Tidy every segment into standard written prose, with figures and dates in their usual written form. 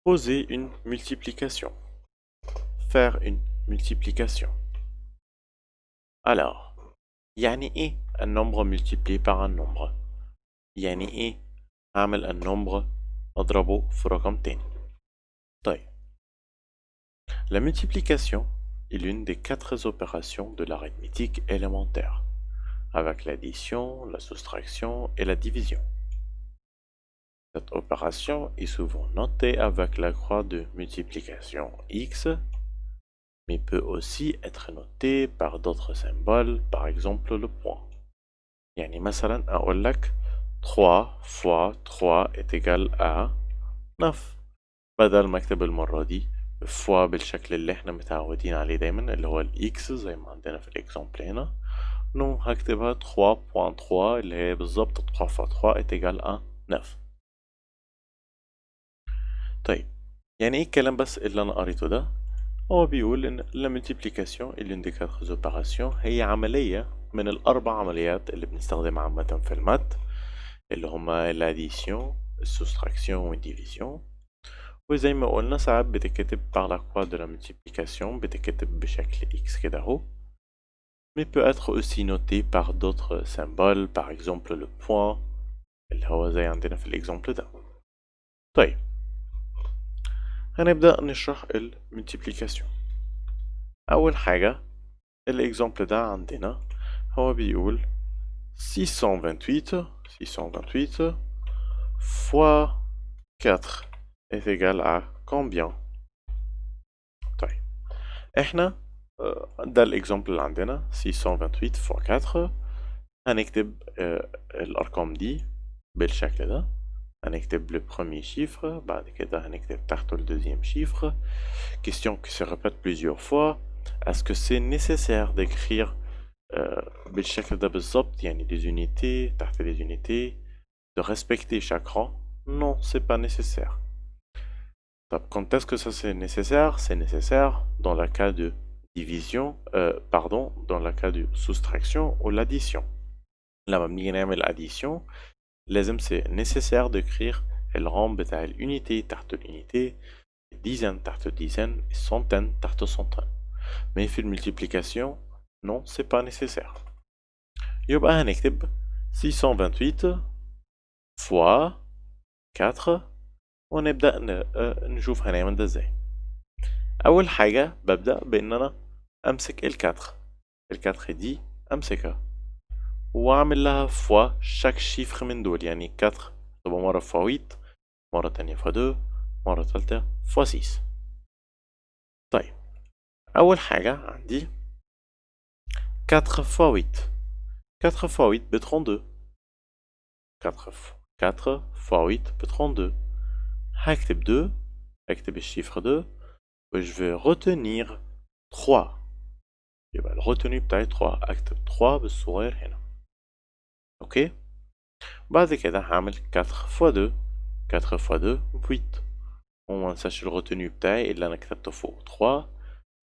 Poser une multiplication. Faire une multiplication. Alors, يعني إيه النمبر multiplié par un nombre؟ يعني إيه أعمل النمبر أضربه في رقم تاني؟ طيب، la multiplication est l'une des 4 opérations de l'arithmétique élémentaire, avec l'addition, la soustraction et la division. Cette opération est souvent notée avec la croix de multiplication x, mais peut aussi être notée par d'autres symboles, par exemple le point. يعني مثلا أقول لك 3 fois 3 est égal à 9. بدل ما اكتب المرة دي فوا بالشكل اللي احنا متعودين عليه دايما اللي هو الاكس زي ما عندنا في الاكزامبل هنا، نو هكتبها 3.3 اللي هي بالظبط 3 fois 3 est égal à 9. طيب، يعني ايه الكلام بس اللي انا قريته ده؟ هو بيقول ان la multiplication est l'une des 4 opérations، هي عملية من الأربع عمليات اللي بنستخدمها عامة في المات، اللي هما l'addition، السوستراكسيون والديفيزيون. وزي ما قلنا ساعات بتتكتب par la croix de la multiplication، بتتكتب بشكل x كده اهو، mais peut être aussi noté par d'autres symboles، par exemple le point اللي هو زي عندنا في الاكزامبل ده. طيب، هنبدأ نشرح المultiplication. أول حاجة الاكزامبل ده عندنا هو بيقول 628 fois 4 est égal à combien؟ طيب، احنا ده الاكزامبل اللي عندنا 628 fois 4. هنكتب الارقام دي بالشكل ده. هنكتب le premier chiffre، بعد كده هنكتب تحته le deuxième chiffre. Question qui se répète plusieurs fois. Est-ce que c'est nécessaire d'écrire بالشكل ده بالظبط، يعني des unités تحت les unités، de respecter chaque rang? Non, c'est pas nécessaire. طب quand est-ce que ça c'est nécessaire? C'est nécessaire dans le cas de division، dans le cas de soustraction ou l'addition. لما بنيجي نعمل addition لازم c'est nécessaire d'écrire الرقم بتاع الunité تحت الunité، الديزان تحت الديزان، السنتين تحت السنتين. mais في المultiplication non, c'est pas nécessaire. يبقى هنكتب 628 fois 4 ونبدأ نشوف هنعمل ده ازاي. أول حاجة ببدأ بإن أنا أمسك الكاتخ دي أمسكها وأعمل لها فوا شاك شيفر من دول، يعني 4 تبقى مرة فوا 8، مرة تانية فوا 2، مرة تالتة فوا 6. طيب، أول حاجة عندي 4 فوا 8، 4 فوا 8 ب 32، 4 فوا 8 ب 32. هكتب 2، هكتب الشيفر 2 و je vais retenir 3. يبقى الروتوني بتاعي 3، أكتب 3 بالصغير هنا. أوكي، بعد كده هعمل 4 فوا 2، 4 فوا 2 ب 8. ومنساش الروتوني بتاعي اللي أنا كتبته فوق 3،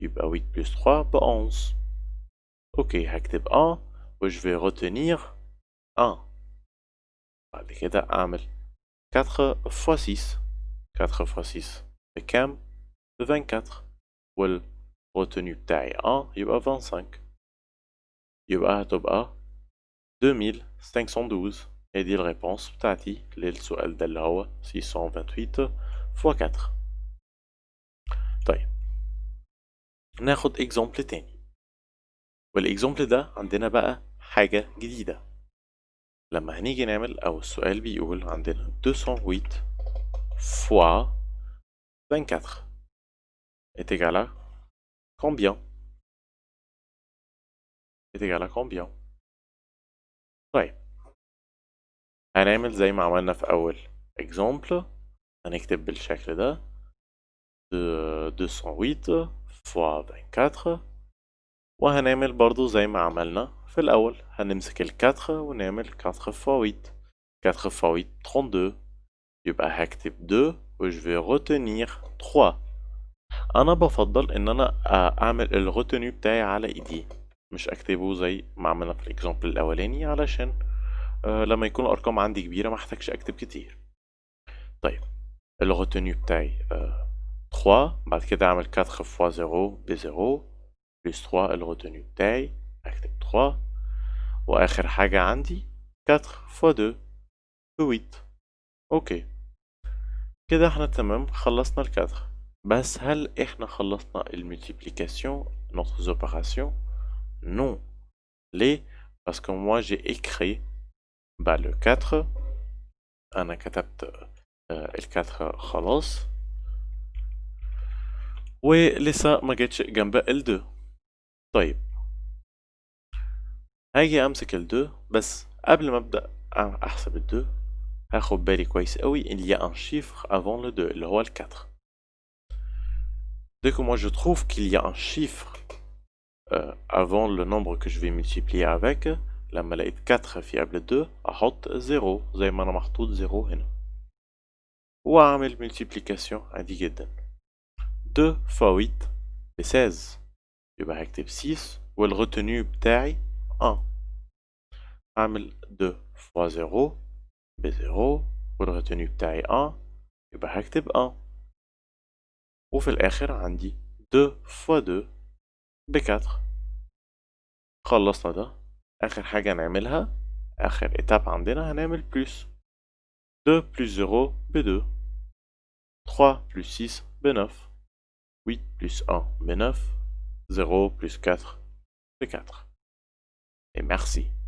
يبقى 8 بلس 3 ب 11. أوكي، هكتب 1 و je vais retenir 1. بعد كده أعمل 4 فوا 6، 4 فوا 6 بكام؟ ب 24. والروتوني بتاعي 1 يبقى 25، يبقى هتبقى 2512. هي دي الريبونس بتاعتي للسؤال ده اللي هو 628 فوا 4. طيب، ناخد اكزامبل تاني، والاكزامبل ده عندنا بقى حاجة جديدة. لما هنيجي نعمل أو السؤال بيقول عندنا 208 فوا 24 est égal à combien؟ est égal à combien؟ طيب، هنعمل زي ما عملنا في أول example، هنكتب بالشكل ده 208 فوا 24، وهنعمل برضو زي ما عملنا في الأول، هنمسك ال4 ونعمل 4 فوا 8، 4 فوا 8 32. يبقى هكتب 2 و je vais retenir 3. أنا بفضل إن أنا أعمل الروتينيو بتاعي على إيدي، مش أكتبه زي ما عملنا في الإكزامبل الأولاني، علشان لما يكون الأرقام عندي كبيرة محتاجش أكتب كتير. طيب، الروتيني بتاعي 3. بعد كده أعمل 4 fois 0 ب0 plus 3 الروتيني بتاعي أكتب 3. وآخر حاجة عندي 4 fois 2 ب 8. أوكي كده احنا تمام خلصنا الكادر. بس هل احنا خلصنا المultiplication notre opération؟ Non. ليه؟ parce que moi j'ai écrit le 4. أنا كتبت ال 4 خلاص ولسه ما جتش جنب ال 2. طيب هاجي امسك ال 2 بس قبل ما ابدا احسب ال 2 هاخد بالي كويس قوي il y a un chiffre avant le 2 اللي هو ال 4. Dès que moi je trouve qu'il y a un chiffre avant le nombre que je vais multiplier avec لما لقيت 4 في قبل 2 احط 0 زي ما انا محطوط 0 هنا واعمل multiplication عادي جدا. 2 fois 8 ب 16 يبقى هكتب 6 والريتونيو بتاعي 1. أعمل 2 fois 0 ب 0 والريتونيو بتاعي 1 يبقى هكتب 1. وفي الآخر عندي 2 fois 2 ب 4. خلصنا ده. آخر حاجة نعملها آخر إتاب عندنا هنعمل بلس. 2 plus 0 ب 2. 3 plus 6 ب 9. 8 plus 1 ب 9. 0 plus 4 ب 4. Et merci.